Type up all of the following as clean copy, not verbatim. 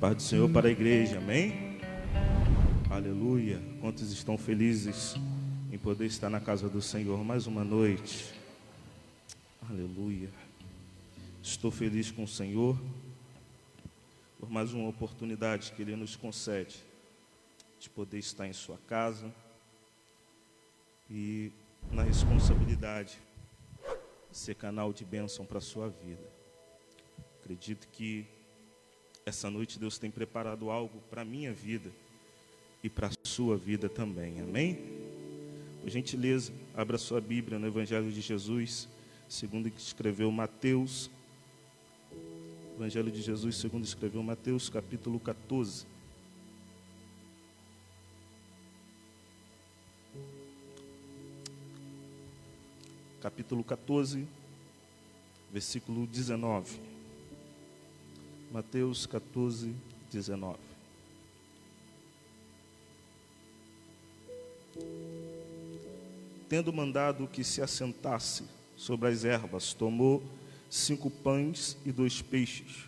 Paz do Senhor para a igreja, amém? Aleluia. Quantos estão felizes em poder estar na casa do Senhor mais uma noite? Aleluia. Estou feliz com o Senhor por mais uma oportunidade que Ele nos concede de poder estar em sua casa e na responsabilidade de ser canal de bênção para a sua vida. Acredito que essa noite Deus tem preparado algo para a minha vida e para a sua vida também, amém? Por gentileza, abra sua Bíblia no Evangelho de Jesus, segundo escreveu Mateus. Evangelho de Jesus, segundo escreveu Mateus, capítulo 14. Capítulo 14, versículo 19. Mateus 14, 19. Tendo mandado que se assentasse sobre as ervas, tomou 5 pães e 2 peixes,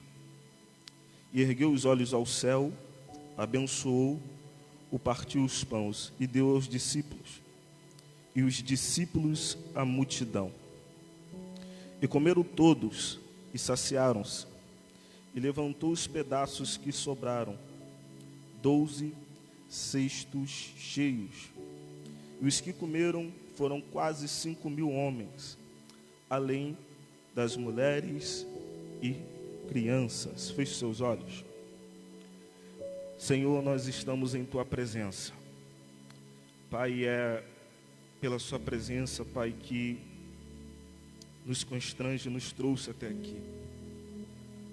e ergueu os olhos ao céu, abençoou, o partiu os pães e deu aos discípulos, e os discípulos à multidão. E comeram todos e saciaram-se, e levantou os pedaços que sobraram, 12 cestos cheios. E os que comeram foram quase 5.000 homens, além das mulheres e crianças. Feche seus olhos. Senhor, nós estamos em Tua presença. Pai, é pela Sua presença, Pai, que nos constrange, nos trouxe até aqui.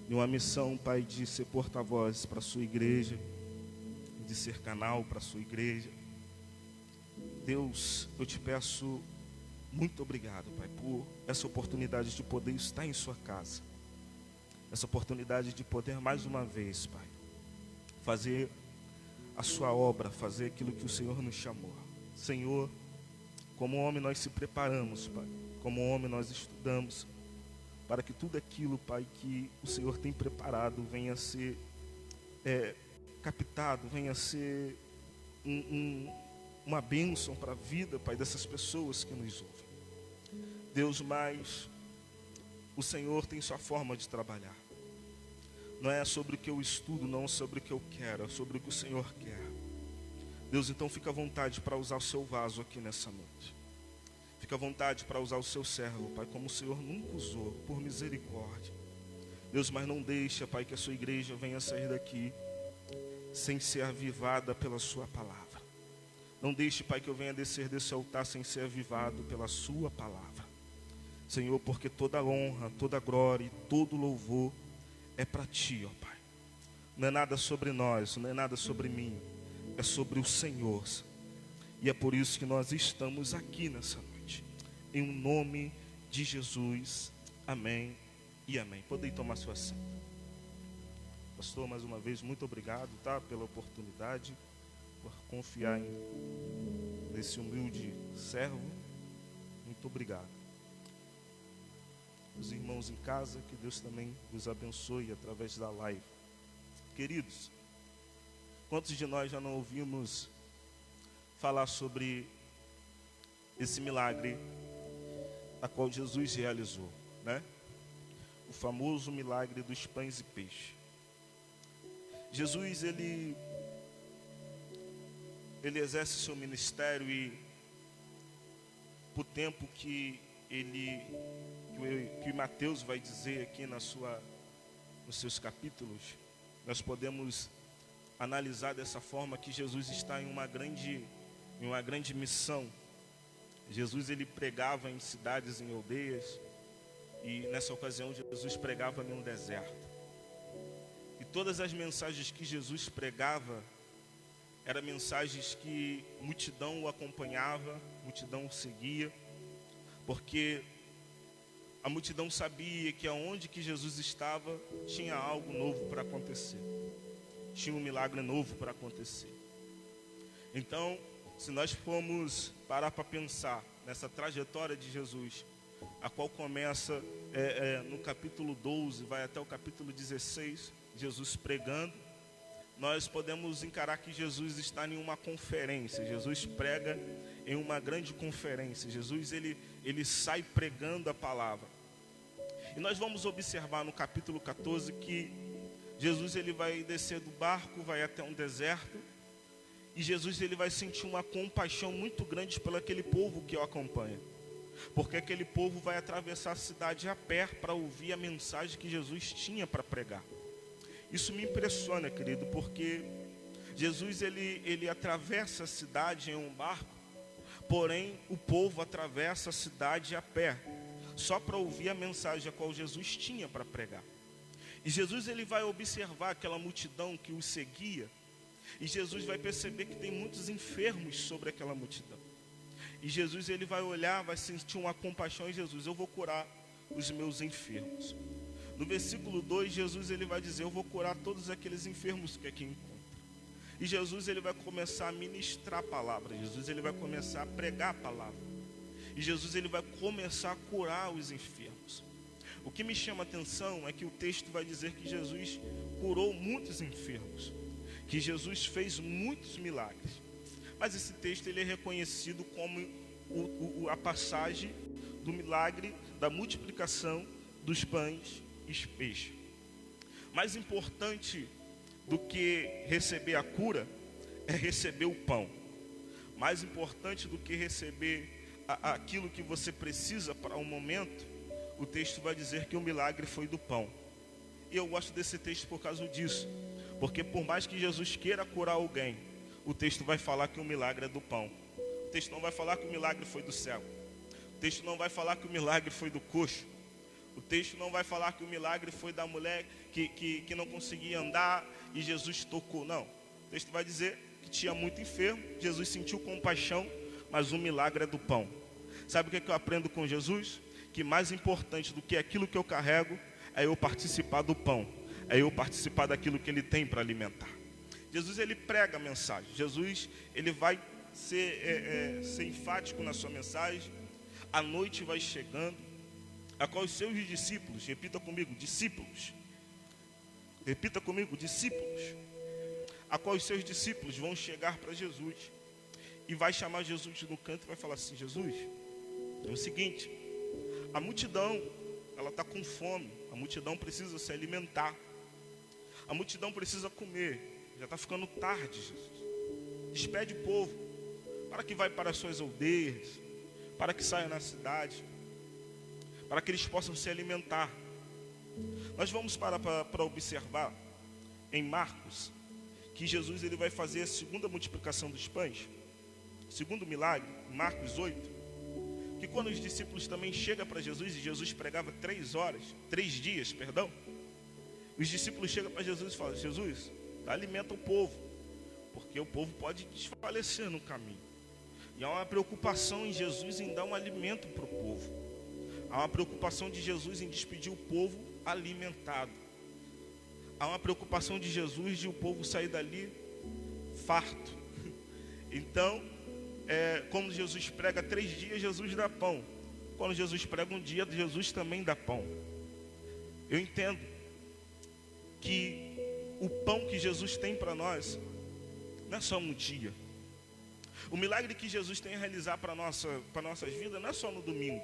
E uma missão, Pai, de ser porta-voz para a Sua igreja, de ser canal para a Sua igreja. Deus, eu te peço muito obrigado, Pai, por essa oportunidade de poder estar em Sua casa. Essa oportunidade de poder mais uma vez, Pai, fazer a Sua obra, fazer aquilo que o Senhor nos chamou. Senhor, como homem nós se preparamos, Pai, como homem nós estudamos, para que tudo aquilo, Pai, que o Senhor tem preparado venha a ser captado, venha a ser uma bênção para a vida, Pai, dessas pessoas que nos ouvem. Deus, mas o Senhor tem Sua forma de trabalhar. Não é sobre o que eu estudo, não é sobre o que eu quero, é sobre o que o Senhor quer. Deus, então fica à vontade para usar o Seu vaso aqui nessa noite. Fica à vontade para usar o Seu servo, Pai, como o Senhor nunca usou, por misericórdia. Deus, mas não deixa, Pai, que a Sua igreja venha sair daqui sem ser avivada pela Sua palavra. Não deixe, Pai, que eu venha descer desse altar sem ser avivado pela Sua palavra. Senhor, porque toda honra, toda glória e todo louvor é para Ti, ó Pai. Não é nada sobre nós, não é nada sobre mim, é sobre o Senhor. E é por isso que nós estamos aqui nessa noite. Em nome de Jesus, amém e amém. Podem tomar seu assento. Pastor, mais uma vez, muito obrigado, tá, pela oportunidade, por confiar nesse humilde servo. Muito obrigado. Os irmãos em casa, que Deus também os abençoe através da live. Queridos, quantos de nós já não ouvimos falar sobre esse milagre a qual Jesus realizou, né? O famoso milagre dos pães e peixes. Jesus, ele exerce seu ministério e por tempo que Mateus vai dizer aqui nos seus capítulos, nós podemos analisar dessa forma que Jesus está em uma grande missão. Jesus, ele pregava em cidades, em aldeias, e nessa ocasião Jesus pregava em um deserto. E todas as mensagens que Jesus pregava eram mensagens que multidão o acompanhava, multidão o seguia, porque a multidão sabia que aonde que Jesus estava tinha algo novo para acontecer, tinha um milagre novo para acontecer. Então, se nós formos parar para pensar nessa trajetória de Jesus, a qual começa no capítulo 12, vai até o capítulo 16, Jesus pregando, nós podemos encarar que Jesus está em uma conferência. Jesus prega em uma grande conferência. Jesus ele sai pregando a palavra. E nós vamos observar no capítulo 14 que Jesus ele vai descer do barco, vai até um deserto. E Jesus ele vai sentir uma compaixão muito grande pelo aquele povo que o acompanha. Porque aquele povo vai atravessar a cidade a pé para ouvir a mensagem que Jesus tinha para pregar. Isso me impressiona, querido, porque Jesus ele atravessa a cidade em um barco, porém o povo atravessa a cidade a pé, só para ouvir a mensagem a qual Jesus tinha para pregar. E Jesus ele vai observar aquela multidão que o seguia, e Jesus vai perceber que tem muitos enfermos sobre aquela multidão. E Jesus ele vai olhar, vai sentir uma compaixão em Jesus: eu vou curar os meus enfermos. No versículo 2, Jesus ele vai dizer: eu vou curar todos aqueles enfermos que aqui encontram. E Jesus ele vai começar a ministrar a palavra. Jesus ele vai começar a pregar a palavra. E Jesus ele vai começar a curar os enfermos. O que me chama a atenção é que o texto vai dizer que Jesus curou muitos enfermos, que Jesus fez muitos milagres. Mas esse texto ele é reconhecido como a passagem do milagre da multiplicação dos pães e peixes. Mais importante do que receber a cura é receber o pão. Mais importante do que receber aquilo que você precisa para o momento, o texto vai dizer que o milagre foi do pão. E eu gosto desse texto por causa disso, porque por mais que Jesus queira curar alguém, o texto vai falar que o milagre é do pão. O texto não vai falar que o milagre foi do céu. O texto não vai falar que o milagre foi do coxo. O texto não vai falar que o milagre foi da mulher que não conseguia andar e Jesus tocou. Não. O texto vai dizer que tinha muito enfermo, Jesus sentiu compaixão, mas o milagre é do pão. Sabe o que eu aprendo com Jesus? Que mais importante do que aquilo que eu carrego é eu participar do pão, é eu participar daquilo que ele tem para alimentar. Jesus ele prega a mensagem. Jesus ele vai ser enfático na sua mensagem. A noite vai chegando, a qual os seus discípulos, repita comigo, discípulos. Repita comigo, discípulos. A qual os seus discípulos vão chegar para Jesus e vai chamar Jesus no canto e vai falar assim: Jesus, é o seguinte, a multidão ela está com fome, a multidão precisa se alimentar, a multidão precisa comer. Já está ficando tarde, Jesus. Despede o povo, para que vá para as suas aldeias, para que saia na cidade, para que eles possam se alimentar. Nós vamos para observar em Marcos, que Jesus ele vai fazer a segunda multiplicação dos pães, segundo milagre, Marcos 8, que quando os discípulos também chegam para Jesus, e Jesus pregava 3 dias, os discípulos chegam para Jesus e falam: Jesus, alimenta o povo, porque o povo pode desfalecer no caminho. E há uma preocupação em Jesus em dar um alimento para o povo. Há uma preocupação de Jesus em despedir o povo alimentado. Há uma preocupação de Jesus de o povo sair dali farto. Então, quando Jesus prega 3 dias, Jesus dá pão. Quando Jesus prega um dia, Jesus também dá pão. Eu entendo que o pão que Jesus tem para nós não é só um dia. O milagre que Jesus tem a realizar para nossas vidas não é só no domingo.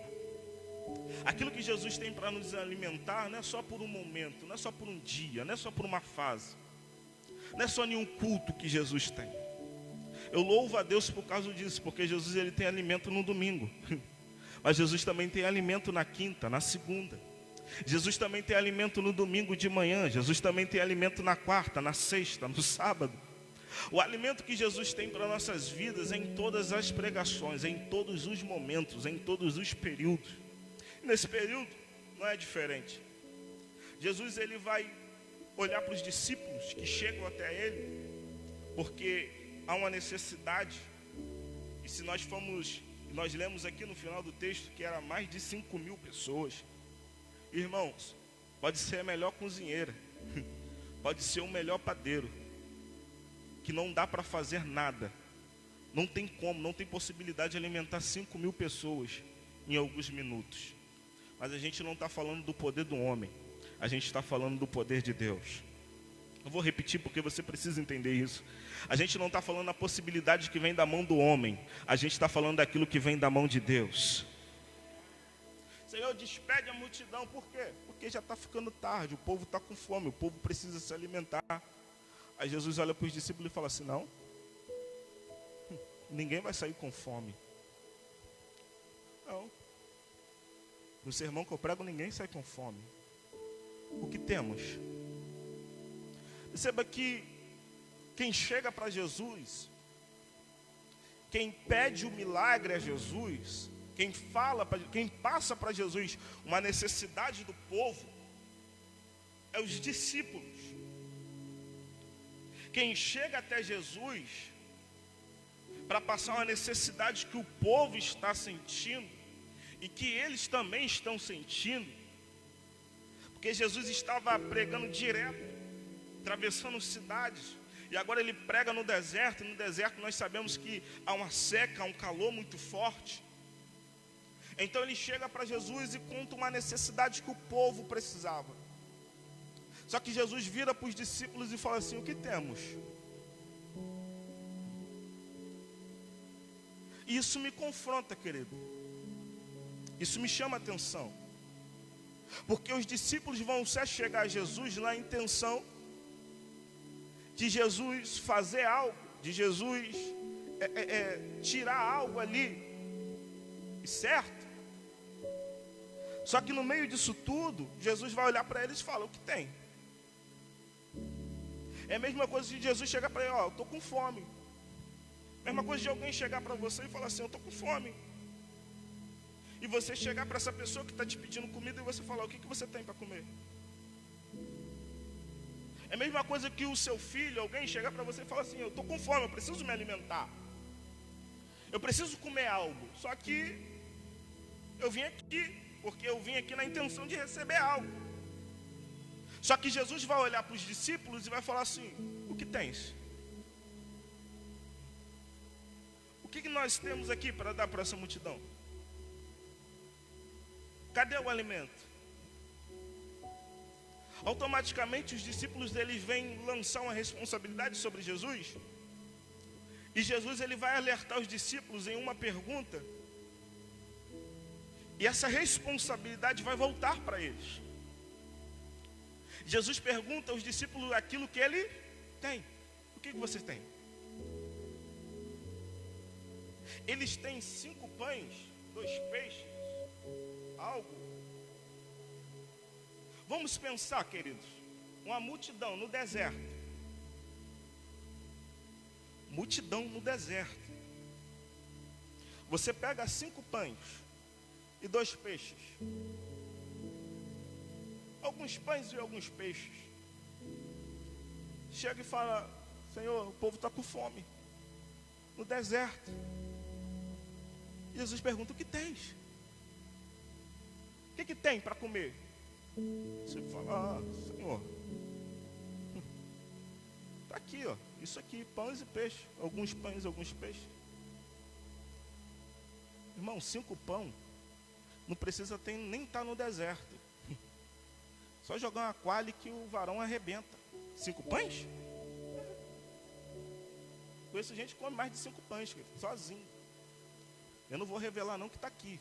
Aquilo que Jesus tem para nos alimentar não é só por um momento, não é só por um dia, não é só por uma fase, não é só nenhum culto que Jesus tem. Eu louvo a Deus por causa disso, porque Jesus ele tem alimento no domingo, mas Jesus também tem alimento na quinta, na segunda. Jesus também tem alimento no domingo de manhã. Jesus também tem alimento na quarta, na sexta, no sábado. O alimento que Jesus tem para nossas vidas é em todas as pregações, em todos os momentos, em todos os períodos. E nesse período não é diferente. Jesus ele vai olhar para os discípulos que chegam até ele, porque há uma necessidade. E se nós lemos aqui no final do texto que era mais de 5.000 pessoas. Irmãos, pode ser a melhor cozinheira, pode ser o melhor padeiro, que não dá para fazer nada, não tem como, não tem possibilidade de alimentar 5.000 pessoas em alguns minutos. Mas a gente não está falando do poder do homem, a gente está falando do poder de Deus. Eu vou repetir porque você precisa entender isso. A gente não está falando da possibilidade que vem da mão do homem. A gente está falando daquilo que vem da mão de Deus. Senhor, despede a multidão. Por quê? Porque já está ficando tarde. O povo está com fome. O povo precisa se alimentar. Aí Jesus olha para os discípulos e fala assim, não. Ninguém vai sair com fome. Não. No sermão que eu prego, ninguém sai com fome. O que temos? Perceba que quem chega para Jesus, quem pede o milagre a Jesus, quem passa para Jesus uma necessidade do povo, é os discípulos. Quem chega até Jesus para passar uma necessidade que o povo está sentindo e que eles também estão sentindo, porque Jesus estava pregando direto, atravessando cidades, e agora ele prega no deserto, e no deserto nós sabemos que há uma seca, há um calor muito forte. Então ele chega para Jesus e conta uma necessidade que o povo precisava. Só que Jesus vira para os discípulos e fala assim, o que temos? Isso me confronta, querido. Isso me chama a atenção. Porque os discípulos vão se chegar a Jesus na intenção de Jesus fazer algo, de Jesus tirar algo ali, certo? Só que no meio disso tudo, Jesus vai olhar para eles e fala, o que tem? É a mesma coisa de Jesus chegar para ele, ó, eu estou com fome. Mesma coisa de alguém chegar para você e falar assim, eu estou com fome. E você chegar para essa pessoa que está te pedindo comida e você falar, o que você tem para comer? É a mesma coisa que o seu filho, alguém chegar para você e falar assim, eu estou com fome, eu preciso me alimentar. Eu preciso comer algo. Só que eu vim aqui, porque eu vim aqui na intenção de receber algo. Só que Jesus vai olhar para os discípulos e vai falar assim, o que tens? O que nós temos aqui para dar para essa multidão? Cadê o alimento? Automaticamente os discípulos deles vêm lançar uma responsabilidade sobre Jesus. E Jesus ele vai alertar os discípulos em uma pergunta. E essa responsabilidade vai voltar para eles. Jesus pergunta aos discípulos aquilo que ele tem. O que vocês têm? Eles têm 5 pães, 2 peixes, algo. Vamos pensar, queridos, uma multidão no deserto. Multidão no deserto. Você pega 5 pães e 2 peixes. Alguns pães e alguns peixes. Chega e fala, Senhor, o povo está com fome. No deserto. Jesus pergunta, o que tens? O que tem para comer? Você fala, Senhor, está aqui, ó, isso aqui, pães e peixes. Alguns pães, alguns peixes. Irmão, 5 pão, não precisa nem estar no deserto. Só jogar uma coalha que o varão arrebenta. 5 pães? Conheço gente que come mais de 5 pães, sozinho. Eu não vou revelar não que está aqui.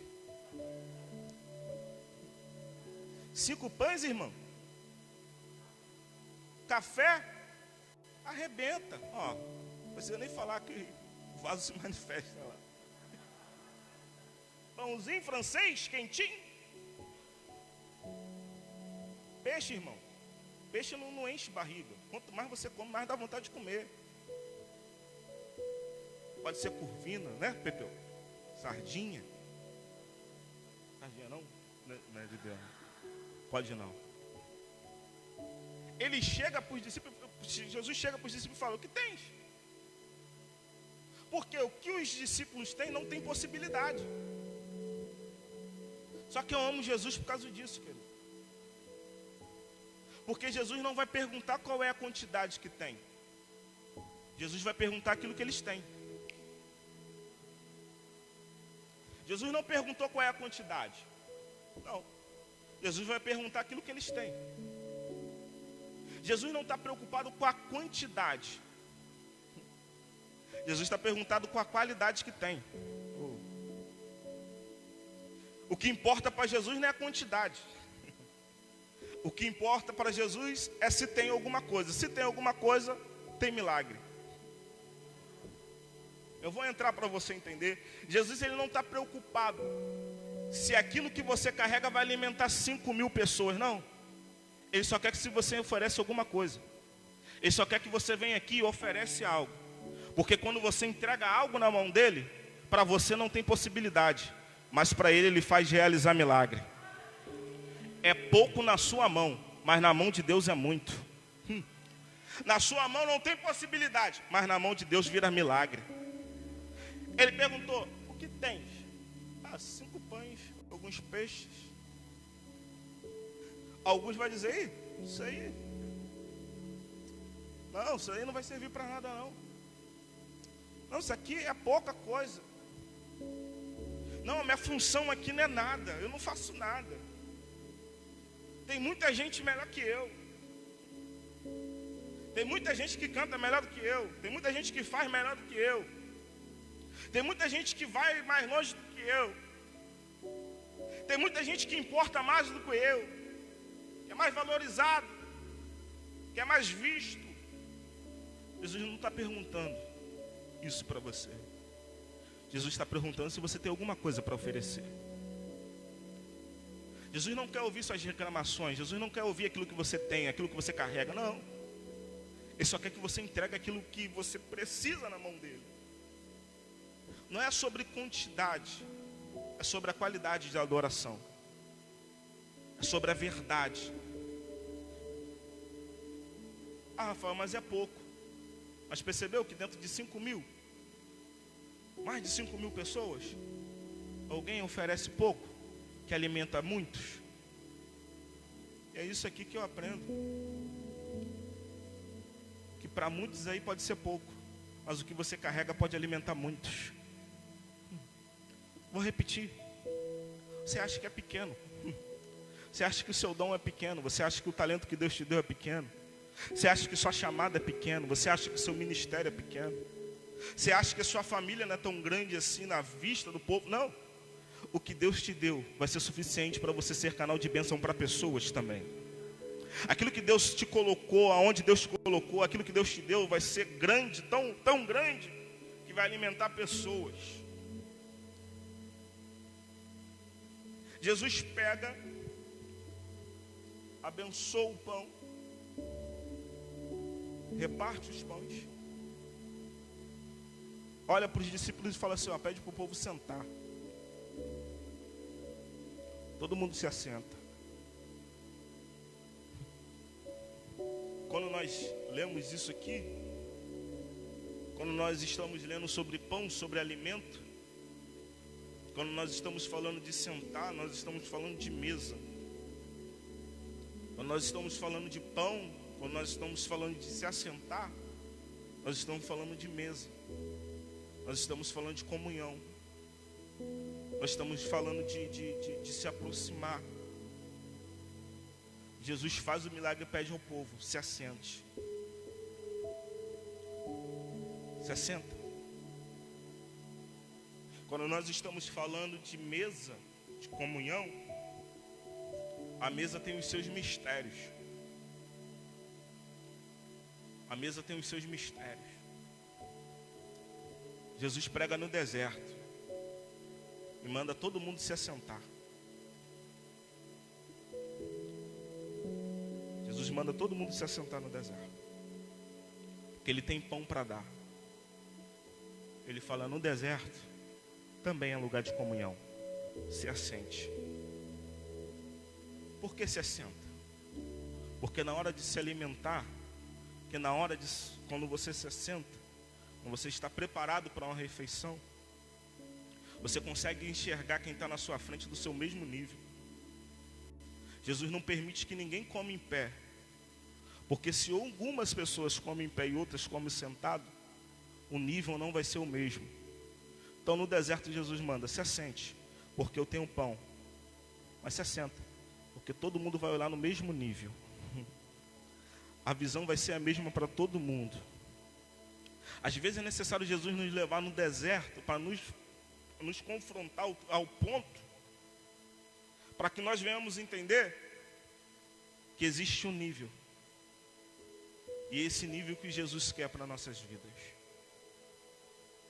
5 pães, irmão. Café arrebenta. Ó, não precisa nem falar que o vaso se manifesta lá. Pãozinho francês, quentinho. Peixe, irmão. Peixe não enche barriga. Quanto mais você come, mais dá vontade de comer. Pode ser curvina, né, Pepeu? Sardinha. Sardinha não? Não é de Deus. Pode não. Ele chega para os discípulos, Jesus chega para os discípulos e fala, o que tens? Porque o que os discípulos têm não tem possibilidade. Só que eu amo Jesus por causa disso, querido. Porque Jesus não vai perguntar qual é a quantidade que tem. Jesus vai perguntar aquilo que eles têm. Jesus não perguntou qual é a quantidade. Não. Jesus vai perguntar aquilo que eles têm. Jesus não está preocupado com a quantidade. Jesus está preocupado com a qualidade que tem. O que importa para Jesus não é a quantidade. O que importa para Jesus é se tem alguma coisa. Se tem alguma coisa, tem milagre. Eu vou entrar para você entender. Jesus, ele não está preocupado se aquilo que você carrega vai alimentar 5.000 pessoas, não. Ele só quer que se você oferece alguma coisa. Ele só quer que você venha aqui e oferece algo. Porque quando você entrega algo na mão dele, para você não tem possibilidade. Mas para ele, ele faz realizar milagre. É pouco na sua mão, mas na mão de Deus é muito. Na sua mão não tem possibilidade, mas na mão de Deus vira milagre. Ele perguntou, o que tens? 5 pães, alguns peixes. Alguns vão dizer, isso aí. Não, isso aí não vai servir para nada não. Não, isso aqui é pouca coisa. Não, a minha função aqui não é nada, eu não faço nada. Tem muita gente melhor que eu. Tem muita gente que canta melhor do que eu. Tem muita gente que faz melhor do que eu. Tem muita gente que vai mais longe do que eu. Tem muita gente que importa mais do que eu. Que é mais valorizado. Que é mais visto. Jesus não está perguntando isso para você. Jesus está perguntando se você tem alguma coisa para oferecer. Jesus não quer ouvir suas reclamações. Jesus não quer ouvir aquilo que você tem, aquilo que você carrega, não. Ele só quer que você entregue aquilo que você precisa na mão dele. Não é sobre quantidade, é sobre a qualidade da adoração. É sobre a verdade. Rafael, mas é pouco. Mas percebeu que dentro de 5.000, mais de 5.000 pessoas, alguém oferece pouco, que alimenta muitos. É isso aqui que eu aprendo. Que para muitos aí pode ser pouco, mas o que você carrega pode alimentar muitos. Vou repetir. Você acha que é pequeno. Você acha que o seu dom é pequeno. Você acha que o talento que Deus te deu é pequeno. Você acha que sua chamada é pequeno. Você acha que seu ministério é pequeno. Você acha que a sua família não é tão grande assim na vista do povo. Não. O que Deus te deu vai ser suficiente para você ser canal de bênção para pessoas também. Aquilo que Deus te colocou, aonde Deus te colocou, aquilo que Deus te deu vai ser grande, tão grande, que vai alimentar pessoas. Jesus pega, abençoa o pão, reparte os pães, olha para os discípulos e fala assim, pede para o povo sentar. Todo mundo se assenta. Quando nós lemos isso aqui, quando nós estamos lendo sobre pão, sobre alimento, quando nós estamos falando de sentar, nós estamos falando de mesa. Quando nós estamos falando de pão, quando nós estamos falando de se assentar, nós estamos falando de mesa. Nós estamos falando de comunhão. Nós estamos falando de se aproximar. Jesus faz o milagre e pede ao povo, se assente. Se assenta. Quando nós estamos falando de mesa, de comunhão, a mesa tem os seus mistérios. A mesa tem os seus mistérios. Jesus prega no deserto e manda todo mundo se assentar. Jesus manda todo mundo se assentar no deserto, porque ele tem pão para dar. Ele fala, no deserto também é lugar de comunhão. Se assente. Por que se assenta? Porque na hora de se alimentar, quando você se assenta, quando você está preparado para uma refeição, você consegue enxergar quem está na sua frente do seu mesmo nível. Jesus não permite que ninguém come em pé, porque se algumas pessoas comem em pé e outras comem sentado, o nível não vai ser o mesmo. Então no deserto Jesus manda, se assente, porque eu tenho pão. Mas se assenta, porque todo mundo vai olhar no mesmo nível. a visão vai ser a mesma para todo mundo. Às vezes é necessário Jesus nos levar no deserto para nos confrontar ao ponto, para que nós venhamos entender que existe um nível. E esse nível que Jesus quer para nossas vidas.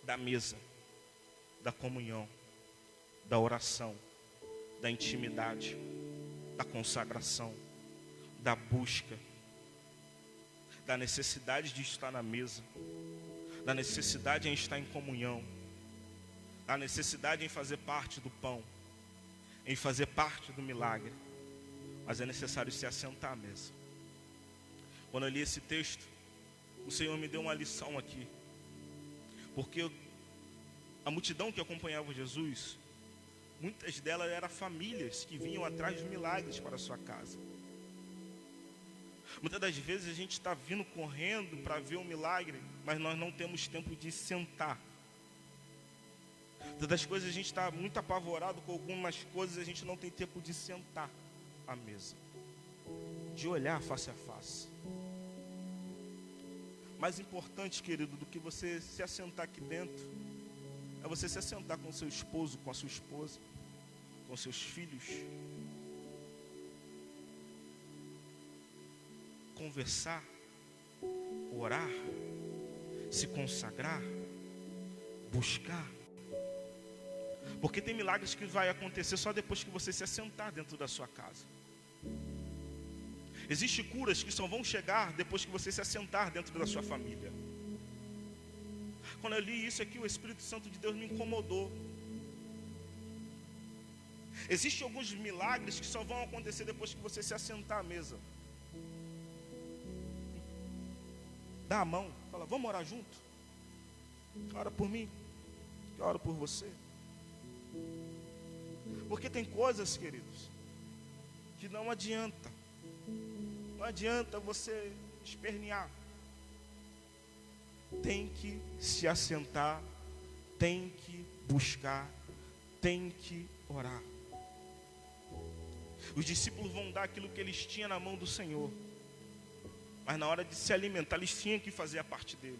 Da mesa, da comunhão, da oração, da intimidade, da consagração, da busca, da necessidade de estar na mesa, da necessidade em estar em comunhão, da necessidade em fazer parte do pão, em fazer parte do milagre. Mas é necessário se assentar à mesa. Quando eu li esse texto, o Senhor me deu uma lição aqui. Porque a multidão que acompanhava Jesus, muitas delas eram famílias que vinham atrás de milagres para a sua casa. Muitas das vezes a gente está vindo correndo para ver um milagre, mas nós não temos tempo de sentar. Muitas das coisas a gente está muito apavorado com algumas coisas, a gente não tem tempo de sentar à mesa, de olhar face a face. Mais importante, querido, do que você se assentar aqui dentro, é você se assentar com seu esposo, com a sua esposa, com seus filhos, conversar, orar, se consagrar, buscar. Porque tem milagres que vai acontecer só depois que você se assentar dentro da sua casa. Existem curas que só vão chegar depois que você se assentar dentro da sua família. Quando eu li isso aqui, o Espírito Santo de Deus me incomodou. Existem alguns milagres que só vão acontecer depois que você se assentar à mesa. Dá a mão, fala, vamos orar junto? Ora por mim, eu oro por você. Porque tem coisas, queridos, que não adianta. Não adianta você espernear. Tem que se assentar, tem que buscar, tem que orar. Os discípulos vão dar aquilo que eles tinham na mão do Senhor. Mas na hora de se alimentar, eles tinham que fazer a parte dele.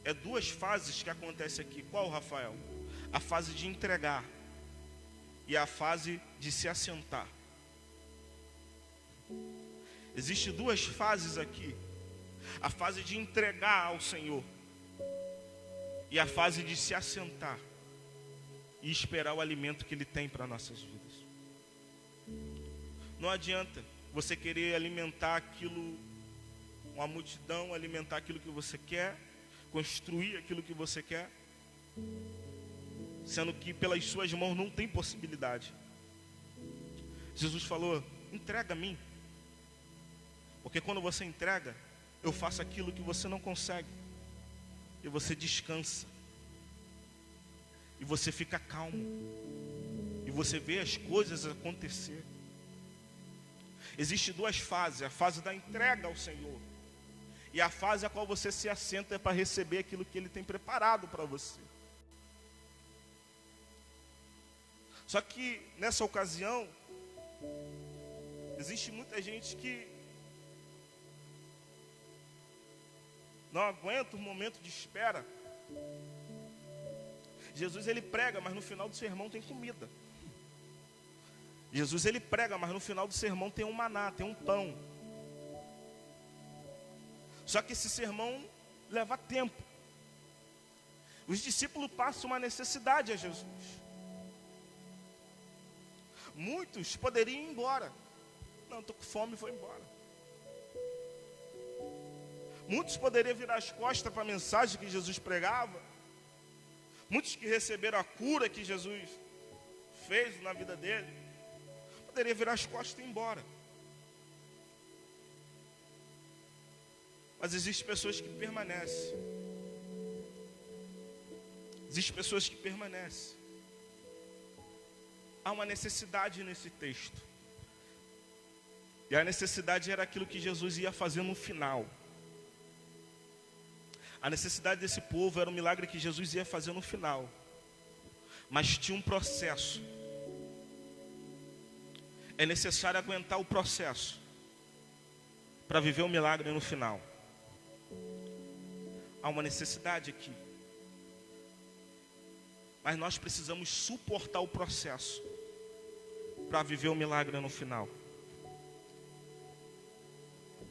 É duas fases que acontecem aqui. Qual, Rafael? A fase de entregar e a fase de se assentar. Existem duas fases aqui. A fase de entregar ao Senhor e a fase de se assentar e esperar o alimento que Ele tem para nossas vidas. Não adianta você querer alimentar aquilo, uma multidão, alimentar aquilo que você quer, construir aquilo que você quer, sendo que pelas suas mãos não tem possibilidade. Jesus falou, entrega a mim. Porque quando você entrega, eu faço aquilo que você não consegue. E você descansa. E você fica calmo. E você vê as coisas acontecer. Existem duas fases. A fase da entrega ao Senhor. E a fase a qual você se assenta para receber aquilo que Ele tem preparado para você. Só que nessa ocasião, existe muita gente que não aguenta o momento de espera. Jesus ele prega, mas no final do sermão tem comida. Jesus ele prega, mas no final do sermão tem um maná, tem um pão. Só que esse sermão leva tempo. Os discípulos passam uma necessidade a Jesus. Muitos poderiam ir embora. Não, estou com fome e vou embora. Muitos poderiam virar as costas para a mensagem que Jesus pregava. Muitos que receberam a cura que Jesus fez na vida dele, poderiam virar as costas e ir embora. Mas existem pessoas que permanecem. Existem pessoas que permanecem. Há uma necessidade nesse texto. E a necessidade era aquilo que Jesus ia fazer no final. A necessidade desse povo era o milagre que Jesus ia fazer no final. Mas tinha um processo. É necessário aguentar o processo. para viver o milagre no final. Há uma necessidade aqui. Mas nós precisamos suportar o processo para viver o milagre no final.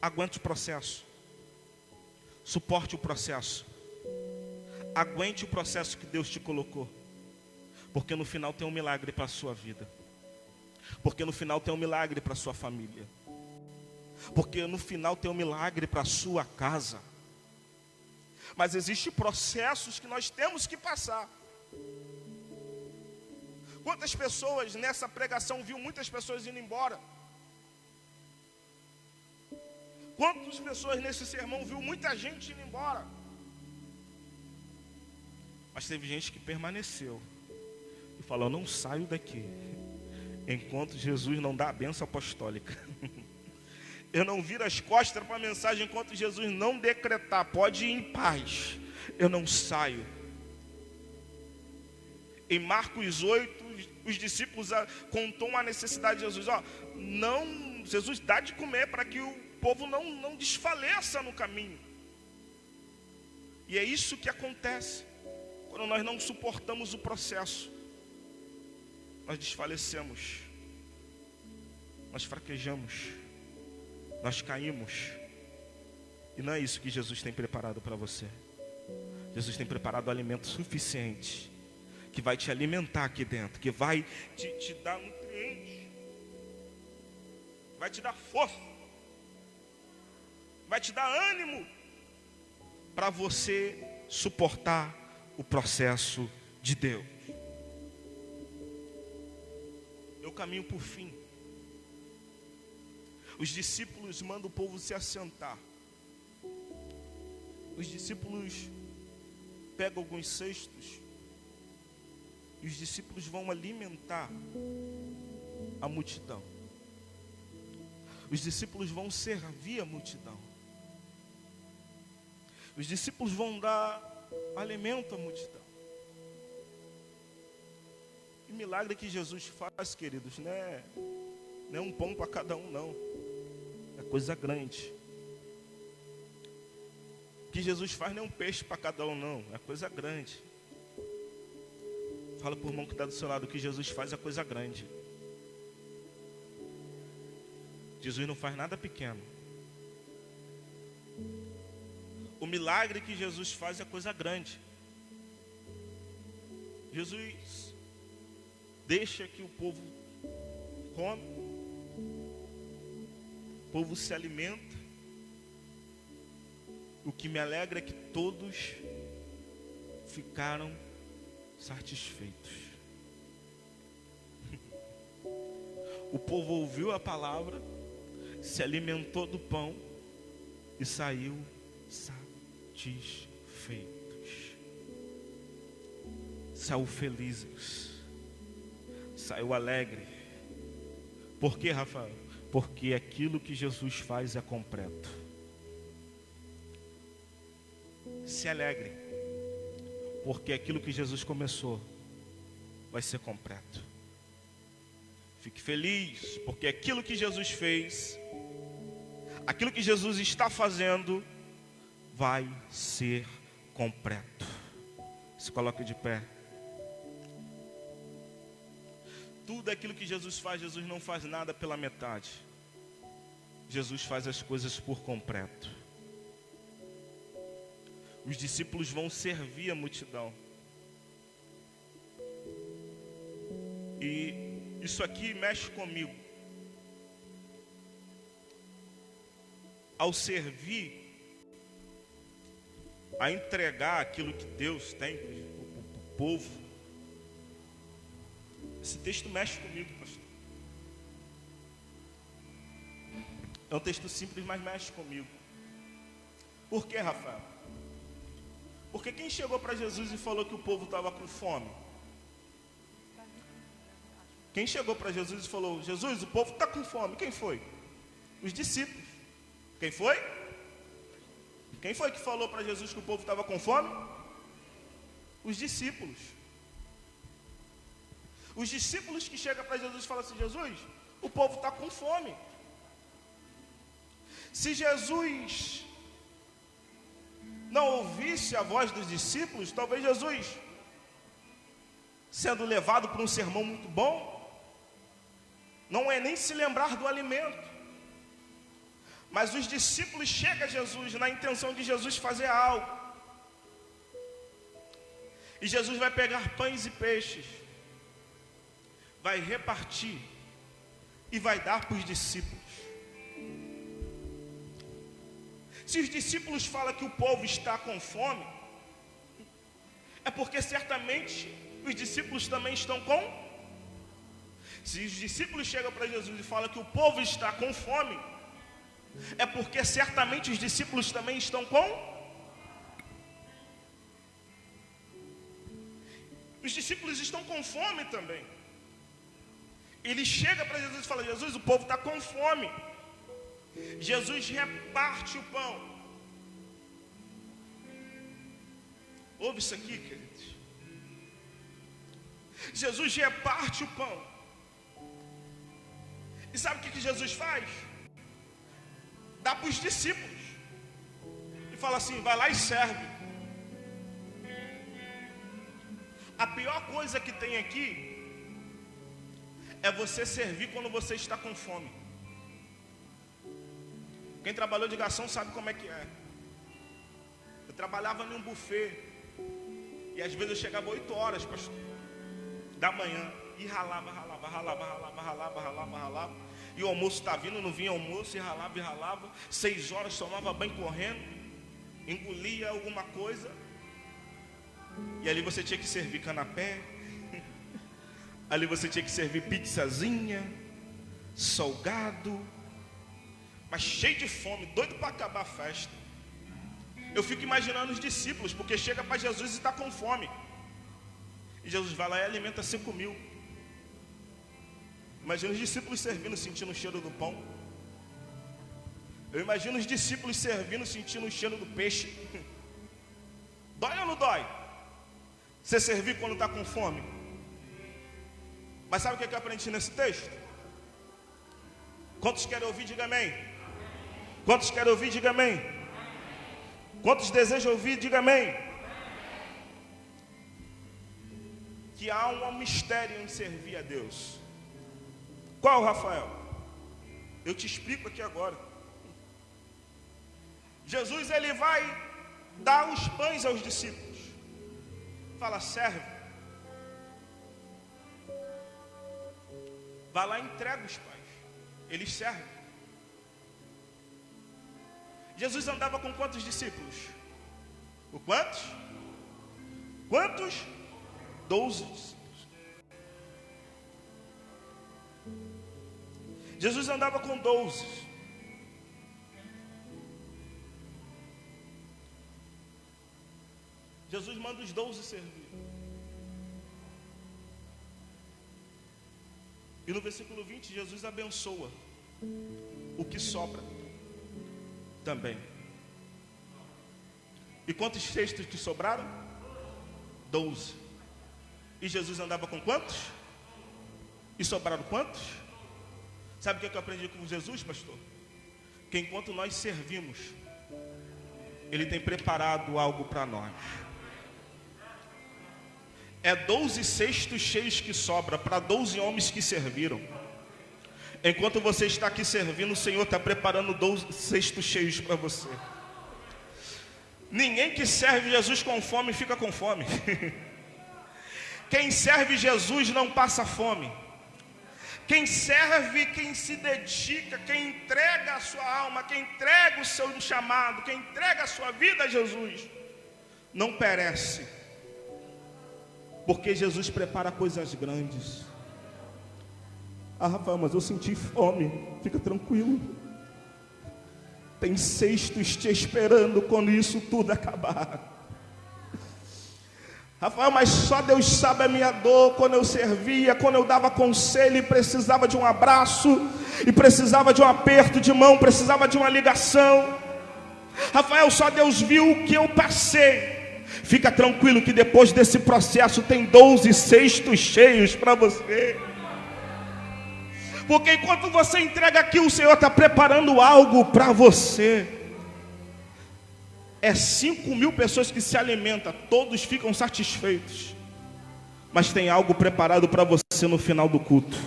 Aguente o processo. Suporte o processo. Aguente o processo que Deus te colocou. Porque no final tem um milagre para a sua vida. Porque no final tem um milagre para a sua família. Porque no final tem um milagre para a sua casa. Mas existem processos que nós temos que passar. Quantas pessoas nessa pregação viu muitas pessoas indo embora? Quantas pessoas nesse sermão viu muita gente indo embora? Mas teve gente que permaneceu e falou: não saio daqui enquanto Jesus não dá a bênção apostólica. Eu não viro as costas para a mensagem enquanto Jesus não decretar, pode ir em paz. Eu não saio. Em Marcos 8, os discípulos contou uma necessidade de Jesus. Jesus dá de comer para que o povo não desfaleça no caminho. E é isso que acontece quando nós não suportamos o processo. Nós desfalecemos, nós fraquejamos, nós caímos. E não é isso que Jesus tem preparado para você. Jesus tem preparado alimento suficiente, que vai te alimentar aqui dentro, que vai te dar nutrientes, vai te dar força, vai te dar ânimo, para você suportar o processo de Deus. Eu caminho por fim. Os discípulos mandam o povo se assentar. Os discípulos pegam alguns cestos e os discípulos vão alimentar a multidão. Os discípulos vão servir a multidão. Os discípulos vão dar alimento à multidão. E o milagre que Jesus faz, queridos, não é um pão para cada um, não. É coisa grande. O que Jesus faz não é um peixe para cada um, não. É coisa grande. Fala para o irmão que está do seu lado: o que Jesus faz é coisa grande. Jesus não faz nada pequeno. O milagre que Jesus faz é coisa grande. Jesus deixa que o povo come, o povo se alimenta. O que me alegra é que todos ficaram satisfeitos. O povo ouviu a palavra, se alimentou do pão e saiu satisfeitos. Saiu felizes. Saiu alegre. Por quê, Rafael? Porque aquilo que Jesus faz é completo. Se alegre, porque aquilo que Jesus começou vai ser completo. Fique feliz, porque aquilo que Jesus fez, aquilo que Jesus está fazendo, vai ser completo. Se coloque de pé. Tudo aquilo que Jesus faz, Jesus não faz nada pela metade. Jesus faz as coisas por completo. Os discípulos vão servir a multidão. E isso aqui mexe comigo. Ao servir, a entregar aquilo que Deus tem para o povo, esse texto mexe comigo, pastor. É um texto simples, mas mexe comigo. Por quê, Rafael? Porque quem chegou para Jesus e falou que o povo estava com fome? Quem chegou para Jesus e falou: Jesus, o povo está com fome? Quem foi? Os discípulos. Quem foi? Quem foi que falou para Jesus que o povo estava com fome? Os discípulos. Os discípulos que chegam para Jesus e falam assim: Jesus, o povo está com fome. Se Jesus não ouvisse a voz dos discípulos, talvez Jesus, sendo levado por um sermão muito bom, não é nem se lembrar do alimento. Mas os discípulos chegam a Jesus na intenção de Jesus fazer algo. E Jesus vai pegar pães e peixes, vai repartir e vai dar para os discípulos. Se os discípulos falam que o povo está com fome, é porque certamente os discípulos também estão com. Se os discípulos chegam para Jesus e falam que o povo está com fome, é porque certamente os discípulos também estão com. Os discípulos estão com fome também. Ele chega para Jesus e fala: Jesus, o povo está com fome. Jesus reparte o pão. Ouve isso aqui, queridos. Jesus reparte o pão. E sabe o que Jesus faz? Dá para os discípulos. E fala assim: vai lá e serve. A pior coisa que tem aqui é você servir quando você está com fome. Quem trabalhou de garçom sabe como é que é. Eu trabalhava em um buffet. E às vezes eu chegava 8 horas, pastor, da manhã. E ralava. E o almoço está vindo, não vinha almoço. E ralava. 6 horas, tomava banho correndo. Engolia alguma coisa. E ali você tinha que servir canapé. Ali você tinha que servir pizzazinha, salgado. Mas cheio de fome, doido para acabar a festa. Eu fico imaginando os discípulos, porque chega para Jesus e está com fome. E Jesus vai lá e alimenta 5.000. Imagina os discípulos servindo, sentindo o cheiro do pão. Eu imagino os discípulos servindo, sentindo o cheiro do peixe. Dói ou não dói? Você servir quando está com fome? Mas sabe o que eu aprendi nesse texto? Quantos querem ouvir, diga amém. Quantos querem ouvir, diga amém. Quantos desejam ouvir, diga amém. Que há um mistério em servir a Deus. Qual, Rafael? Eu te explico aqui agora. Jesus, ele vai dar os pães aos discípulos. Fala: serve. Vai lá e entrega os pães. Eles servem. Jesus andava com quantos discípulos? O quantos? Quantos? 12 discípulos. Jesus andava com 12. Jesus manda os 12 servir. E no versículo 20, Jesus abençoa o que sobra também. E quantos cestos que sobraram? 12. E Jesus andava com quantos? E sobraram quantos? Sabe o que eu aprendi com Jesus, pastor? Que enquanto nós servimos, Ele tem preparado algo para nós. É 12 cestos cheios que sobra para 12 homens que serviram. Enquanto você está aqui servindo, o Senhor está preparando 12 cestos cheios para você. Ninguém que serve Jesus com fome fica com fome. Quem serve Jesus não passa fome. Quem serve, quem se dedica, quem entrega a sua alma, quem entrega o seu chamado, quem entrega a sua vida a Jesus, não perece. Porque Jesus prepara coisas grandes. Ah, Rafael, mas eu senti fome. Fica tranquilo. Tem cestos te esperando quando isso tudo acabar. Rafael, mas só Deus sabe a minha dor. Quando eu servia, quando eu dava conselho e precisava de um abraço, e precisava de um aperto de mão, precisava de uma ligação. Rafael, só Deus viu o que eu passei. Fica tranquilo que depois desse processo tem 12 cestos cheios para você. Porque enquanto você entrega aqui, o Senhor está preparando algo para você. É 5.000 pessoas que se alimentam, todos ficam satisfeitos, mas tem algo preparado para você no final do culto.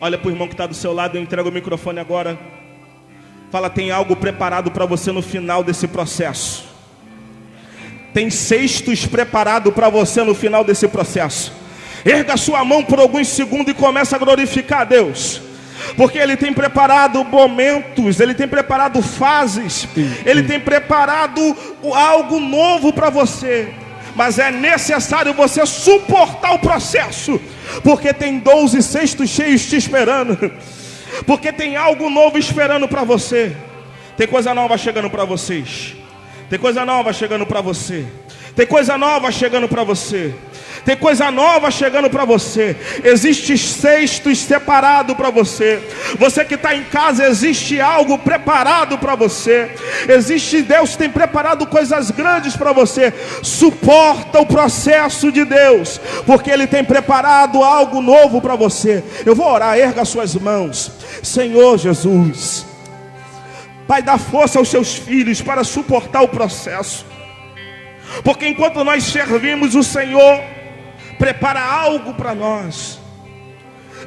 Olha para o irmão que está do seu lado, eu entrego o microfone agora. Fala, tem algo preparado para você no final desse processo. Tem cestos preparado para você no final desse processo. Erga sua mão por alguns segundos e começa a glorificar a Deus. Porque Ele tem preparado momentos, Ele tem preparado fases, Ele tem preparado algo novo para você. Mas é necessário você suportar o processo, porque tem 12 cestos cheios te esperando. Porque tem algo novo esperando para você. Tem coisa nova chegando para vocês. Tem coisa nova chegando para você. Tem coisa nova chegando para você. Tem coisa nova chegando para você. Existe cestos separado para você. Você que está em casa, existe algo preparado para você. Existe, Deus tem preparado coisas grandes para você. Suporta o processo de Deus, porque Ele tem preparado algo novo para você. Eu vou orar, erga suas mãos. Senhor Jesus, Pai, dá força aos seus filhos para suportar o processo. Porque enquanto nós servimos, o Senhor prepara algo para nós.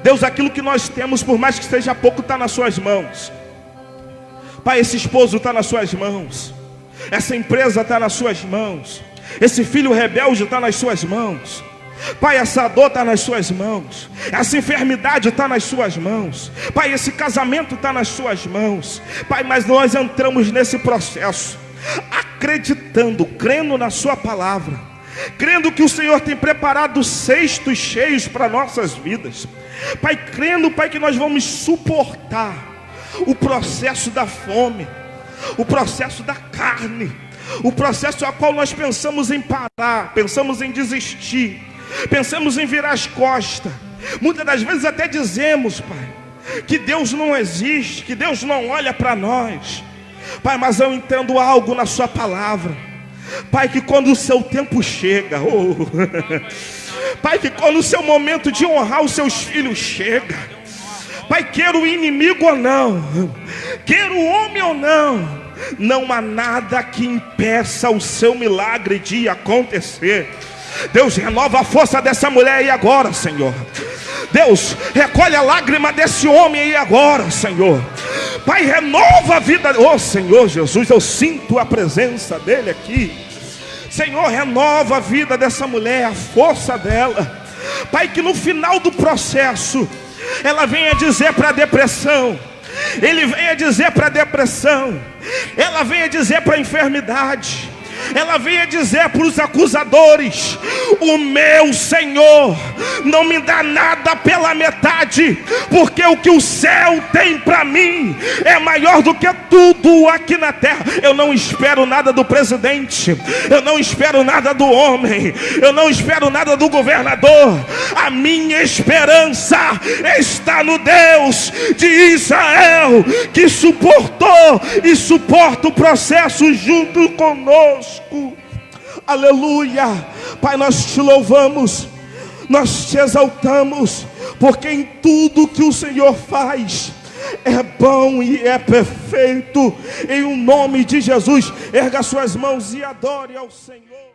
Deus, aquilo que nós temos, por mais que seja pouco, está nas suas mãos. Pai, esse esposo está nas suas mãos. Essa empresa está nas suas mãos. Esse filho rebelde está nas suas mãos. Pai, essa dor está nas suas mãos. Essa enfermidade está nas suas mãos. Pai, esse casamento está nas suas mãos. Pai, mas nós entramos nesse processo acreditando, crendo na sua palavra, crendo que o Senhor tem preparado cestos cheios para nossas vidas. Pai, crendo, Pai, que nós vamos suportar o processo da fome, o processo da carne, o processo ao qual nós pensamos em parar, pensamos em desistir, pensamos em virar as costas. Muitas das vezes até dizemos, Pai, que Deus não existe, que Deus não olha para nós. Pai, mas eu entendo algo na sua palavra, Pai, que quando o seu tempo chega, Pai, que quando o seu momento de honrar os seus filhos chega, Pai, queira o inimigo ou não, queira o homem ou não, não há nada que impeça o seu milagre de acontecer. Deus, renova a força dessa mulher aí agora, Senhor. Deus, recolhe a lágrima desse homem aí agora, Senhor. Pai, renova a vida. Oh, Senhor Jesus, eu sinto a presença dele aqui. Senhor, renova a vida dessa mulher, a força dela. Pai, que no final do processo ela venha dizer para a depressão, ele venha dizer para a depressão, ela venha dizer para a enfermidade, ela venha dizer para os acusadores: o meu Senhor não me dá nada pela metade, porque o que o céu tem para mim é maior do que tudo aqui na terra. Eu não espero nada do presidente, eu não espero nada do homem, eu não espero nada do governador. A minha esperança está no Deus de Israel, que suportou e suporta o processo junto conosco. Aleluia. Pai, nós te louvamos, nós te exaltamos, porque em tudo que o Senhor faz é bom e é perfeito. Em o nome de Jesus, erga suas mãos e adore ao Senhor.